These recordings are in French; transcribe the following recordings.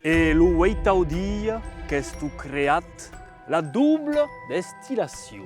Et le weitau dia qu'est tu créat la double destillation.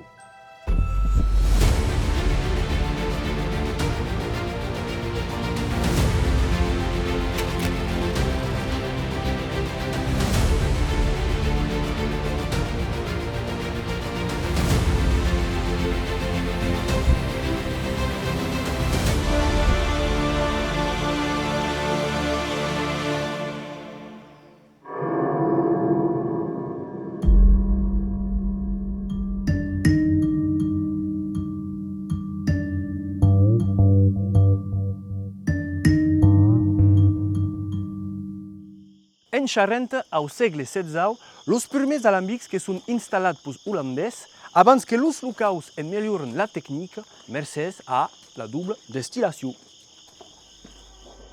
En Charente, au segle XVI, los primers alambics que sont installats pels holandès abans que los locals en melhoren la technique mercès a la double destillation.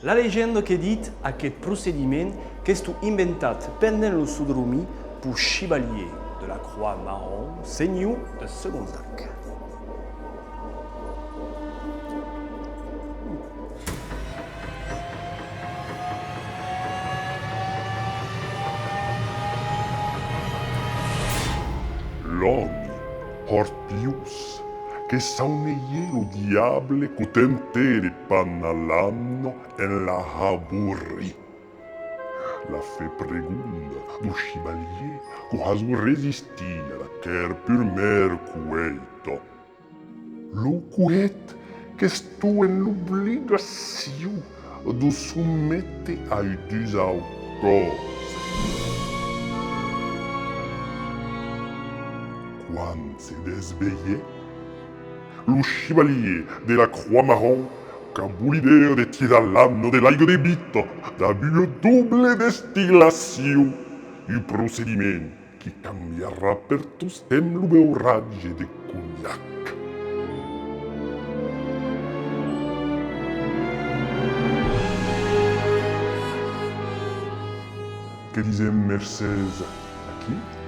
La légende que dit aquest procediment qu'est inventat pendant le sodromi pour chevalier de la Croix marron, seigneur de Segonzac. L'homme, Hortius, che sauneye lo diable cotentere pannalanno en la haburri. La fe pregunda do chevalier quasi resistia la quer pur mer cueto. Lo cuet che stu en l'obligation de sommette ai dus cose. Quand se desveillait, le chevalier de la Croix marron, caboulidaire de tiedalano de l'aigo de bito, d'abus double destillation, un procediment qui cambiera per tous en le beurrage de cognac. Que disait Mercès à qui?